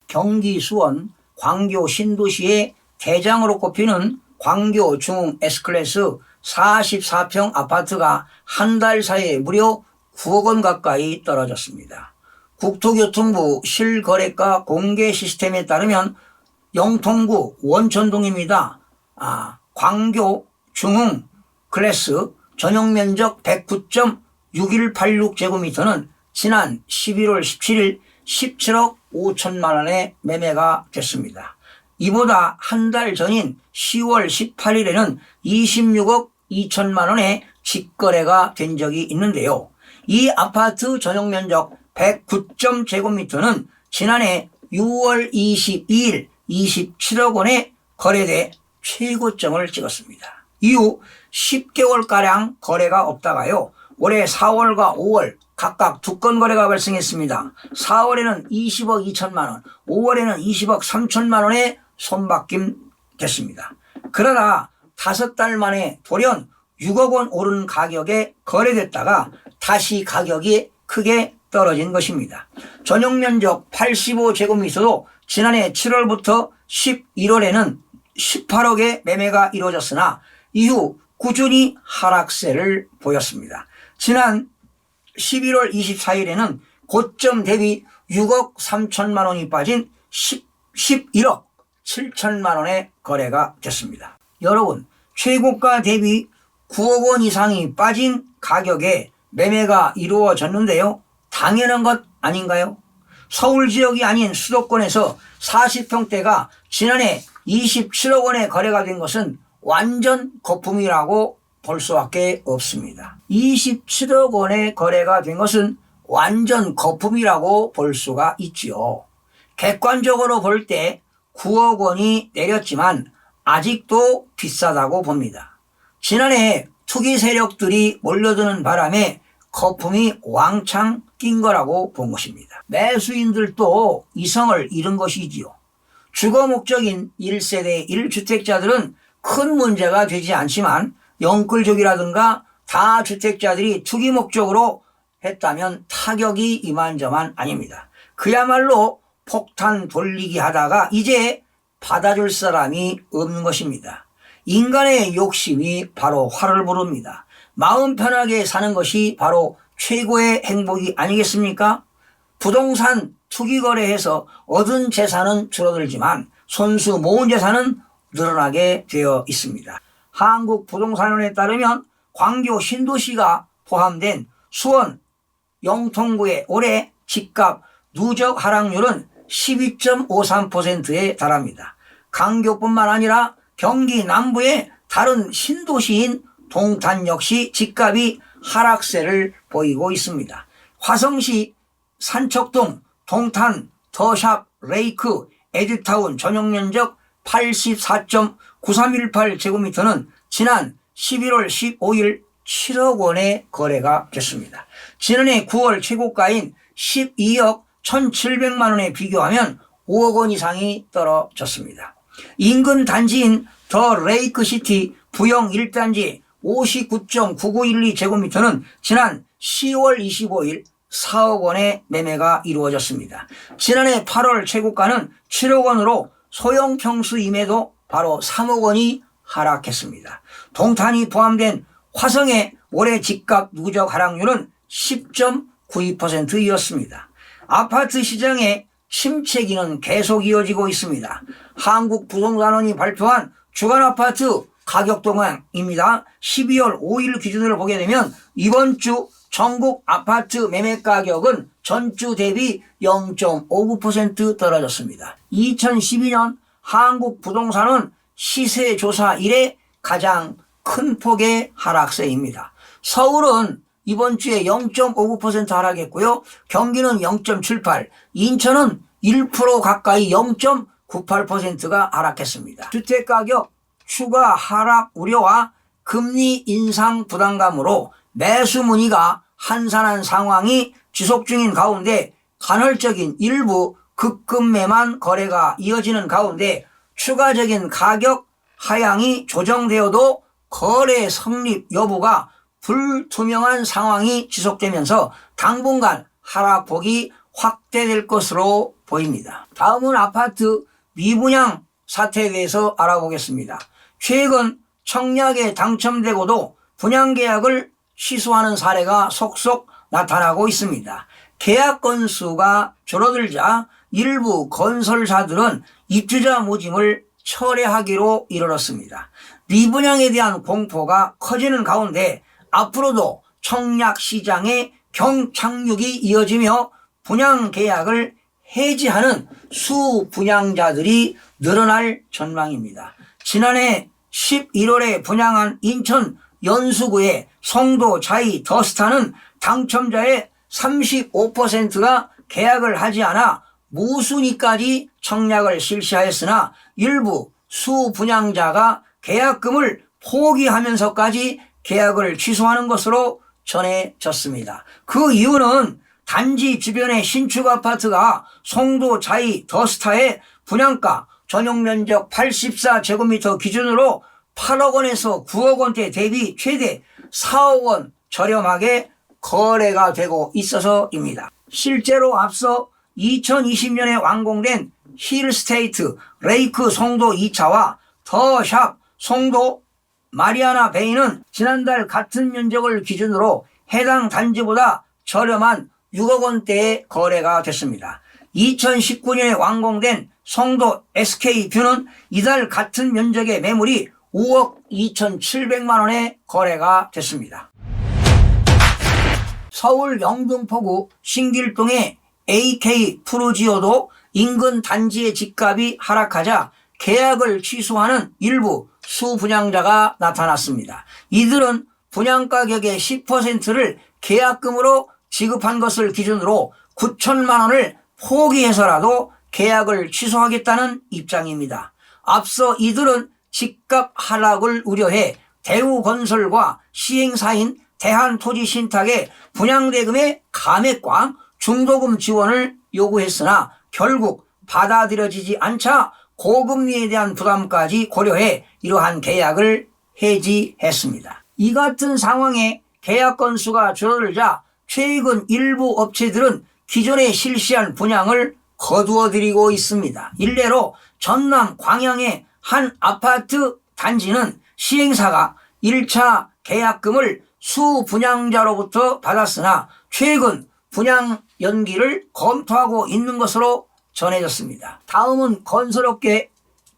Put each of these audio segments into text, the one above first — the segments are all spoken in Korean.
경기 수원 광교 신도시의 대장으로 꼽히는 광교 중흥 S클래스 44평 아파트가 한 달 사이에 무려 9억 원 가까이 떨어졌습니다. 국토교통부 실거래가 공개 시스템에 따르면 영통구 원천동입니다. 광교 중흥 클래스 전용면적 109.6186제곱미터는 지난 11월 17일 17억 5천만 원에 매매가 됐습니다. 이보다 한 달 전인 10월 18일에는 26억 2천만 원에 직거래가 된 적이 있는데요. 이 아파트 전용면적 109.제곱미터는 지난해 6월 22일 27억 원에 거래돼 최고점을 찍었습니다. 이후 10개월가량 거래가 없다가요, 올해 4월과 5월 각각 2건 거래가 발생했습니다. 4월에는 20억 2천만 원, 5월에는 20억 3천만 원에 손바뀜 됐습니다. 그러다 5달 만에 돌연 6억 원 오른 가격에 거래됐다가 다시 가격이 크게 떨어진 것입니다. 전용면적 85제곱미터도 지난해 7월부터 11월에는 18억에 매매가 이루어졌으나 이후 꾸준히 하락세를 보였습니다. 지난 11월 24일에는 고점 대비 6억 3천만 원이 빠진 11억 7천만 원의 거래가 됐습니다. 여러분, 최고가 대비 9억 원 이상이 빠진 가격에 매매가 이루어졌는데요, 당연한 것 아닌가요? 서울 지역이 아닌 수도권에서 40평대가 지난해 27억 원에 거래가 된 것은 완전 거품이라고 볼 수밖에 없습니다. 27억 원에 거래가 된 것은 완전 거품이라고 볼 수가 있지요. 객관적으로 볼 때 9억 원이 내렸지만 아직도 비싸다고 봅니다. 지난해 투기 세력들이 몰려드는 바람에 거품이 왕창 낀 거라고 본 것입니다. 매수인들도 이성을 잃은 것이지요. 주거 목적인 1세대 1주택자들은 큰 문제가 되지 않지만 영끌족이라든가 다주택자들이 투기 목적으로 했다면 타격이 이만저만 아닙니다. 그야말로 폭탄 돌리기 하다가 이제 받아줄 사람이 없는 것입니다. 인간의 욕심이 바로 화를 부릅니다. 마음 편하게 사는 것이 바로 최고의 행복이 아니겠습니까? 부동산 투기 거래해서 얻은 재산은 줄어들지만 손수 모은 재산은 늘어나게 되어 있습니다. 한국부동산원에 따르면 광교 신도시가 포함된 수원 영통구의 올해 집값 누적 하락률은 12.53%에 달합니다. 광교뿐만 아니라 경기 남부의 다른 신도시인 동탄 역시 집값이 하락세를 보이고 있습니다. 화성시 산척동, 동탄, 더샵, 레이크, 에듀타운 전용면적 84.9318제곱미터는 지난 11월 15일 7억 원에 거래가 됐습니다. 지난해 9월 최고가인 12억 1,700만 원에 비교하면 5억 원 이상이 떨어졌습니다. 인근 단지인 더 레이크시티 부영 1단지 59.9912제곱미터는 지난 10월 25일 4억 원에 매매가 이루어졌습니다. 지난해 8월 최고가는 7억 원으로 소형 평수임에도 바로 3억 원이 하락했습니다. 동탄이 포함된 화성의 올해 집값 누적 하락률은 10.92%였습니다. 아파트 시장의 침체기는 계속 이어지고 있습니다. 한국부동산원이 발표한 주간 아파트 가격 동향입니다. 12월 5일 기준으로 보게 되면 이번 주 전국 아파트 매매 가격은 전주 대비 0.59% 떨어졌습니다. 2012년 한국부동산원 시세조사 이래 가장 큰 폭의 하락세입니다. 서울은 이번 주에 0.59% 하락했고요. 경기는 0.78%, 인천은 1% 가까이 0.98%가 하락했습니다. 주택가격 추가 하락 우려와 금리 인상 부담감으로 매수 문의가 한산한 상황이 지속 중인 가운데 간헐적인 일부 급금매만 거래가 이어지는 가운데 추가적인 가격 하향이 조정되어도 거래 성립 여부가 불투명한 상황이 지속되면서 당분간 하락폭이 확대될 것으로 보입니다. 다음은 아파트 미분양 사태에 대해서 알아보겠습니다. 최근 청약에 당첨되고도 분양계약을 취소하는 사례가 속속 나타나고 있습니다. 계약 건수가 줄어들자 일부 건설사들은 입주자 모집을 철회하기로 이르렀습니다. 미분양에 대한 공포가 커지는 가운데 앞으로도 청약 시장의 경착륙이 이어지며 분양 계약을 해지하는 수분양자들이 늘어날 전망입니다. 지난해 11월에 분양한 인천 연수구의 송도 자이 더스타는 당첨자의 35%가 계약을 하지 않아 무순위까지 청약을 실시하였으나 일부 수분양자가 계약금을 포기하면서까지 계약을 취소하는 것으로 전해졌습니다. 그 이유는 단지 주변의 신축 아파트가 송도 자이 더스타의 분양가 전용 면적 84제곱미터 기준으로 8억 원에서 9억 원대 대비 최대 4억 원 저렴하게 거래가 되고 있어서입니다. 실제로 앞서 2020년에 완공된 힐스테이트 레이크 송도 2차와 더샵 송도 마리아나 베이는 지난달 같은 면적을 기준으로 해당 단지보다 저렴한 6억 원대의 거래가 됐습니다. 2019년에 완공된 송도 SK뷰는 이달 같은 면적의 매물이 5억 2,700만 원에 거래가 됐습니다. 서울 영등포구 신길동의 AK 프루지오도 인근 단지의 집값이 하락하자 계약을 취소하는 일부 수분양자가 나타났습니다. 이들은 분양가격의 10%를 계약금으로 지급한 것을 기준으로 9천만 원을 포기해서라도 계약을 취소하겠다는 입장입니다. 앞서 이들은 집값 하락을 우려해 대우건설과 시행사인 대한토지신탁에 분양대금의 감액과 중도금 지원을 요구했으나 결국 받아들여지지 않자 고금리에 대한 부담까지 고려해 이러한 계약을 해지했습니다. 이 같은 상황에 계약 건수가 줄어들자 최근 일부 업체들은 기존에 실시한 분양을 거두어들이고 있습니다. 일례로 전남 광양의 한 아파트 단지는 시행사가 1차 계약금을 수분양자로부터 받았으나 최근 분양 연기를 검토하고 있는 것으로 전해졌습니다. 다음은 건설업계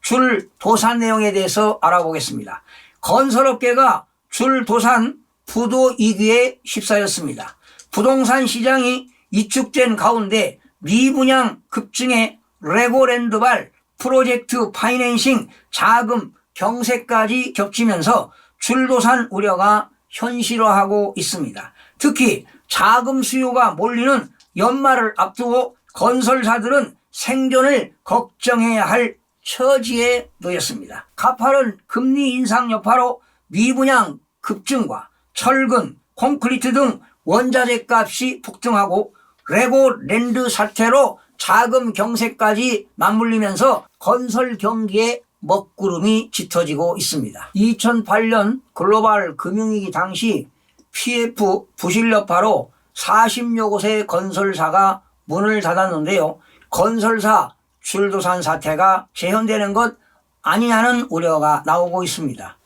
줄도산 내용에 대해서 알아보겠습니다. 건설업계가 줄도산 부도위기에 휩싸였습니다. 부동산 시장이 위축된 가운데 미분양 급증에 레고랜드발 프로젝트 파이낸싱 자금 경색까지 겹치면서 줄도산 우려가 현실화하고 있습니다. 특히 자금 수요가 몰리는 연말을 앞두고 건설사들은 생존을 걱정해야 할 처지에 놓였습니다. 가파른 금리 인상 여파로 미분양 급증과 철근, 콘크리트 등 원자재 값이 폭등하고 레고랜드 사태로 자금 경색까지 맞물리면서 건설 경기에 먹구름이 짙어지고 있습니다. 2008년 글로벌 금융위기 당시 PF 부실 여파로 40여 곳의 건설사가 문을 닫았는데요. 건설사 줄도산 사태가 재현되는 것 아니냐는 우려가 나오고 있습니다.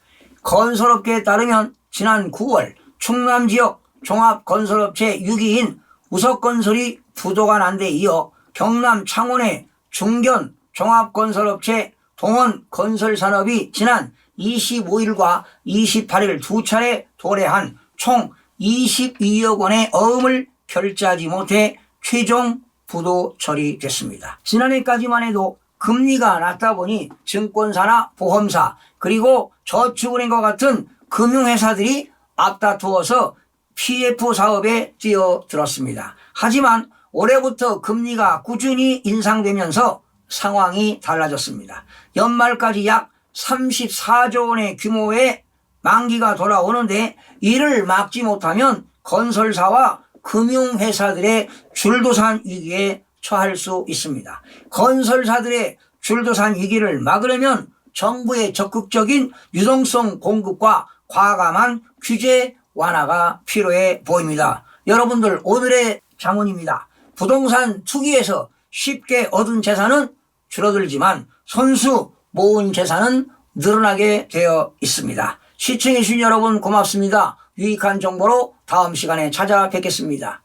건설업계에 따르면 지난 9월 충남 지역 종합건설업체 6위인 우석건설이 부도가 난 데 이어 경남 창원의 중견 종합건설업체 동원건설산업이 지난 25일과 28일 두 차례 도래한 총 22억 원의 어음을 결제하지 못해 최종 부도 처리됐습니다. 지난해까지만 해도 금리가 낮다 보니 증권사나 보험사 그리고 저축은행과 같은 금융회사들이 앞다투어서 PF 사업에 뛰어들었습니다. 하지만 올해부터 금리가 꾸준히 인상되면서 상황이 달라졌습니다. 연말까지 약 34조 원의 규모의 만기가 돌아오는데 이를 막지 못하면 건설사와 금융회사들의 줄도산 위기에 처할 수 있습니다. 건설사들의 줄도산 위기를 막으려면 정부의 적극적인 유동성 공급과 과감한 규제 완화가 필요해 보입니다. 여러분들 오늘의 자문입니다. 부동산 투기에서 쉽게 얻은 재산은 줄어들지만 선수 모은 재산은 늘어나게 되어 있습니다. 시청해주신 여러분 고맙습니다. 유익한 정보로 다음 시간에 찾아뵙겠습니다.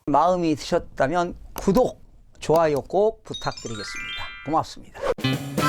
마음이 드셨다면 구독, 좋아요 꼭 부탁드리겠습니다. 고맙습니다.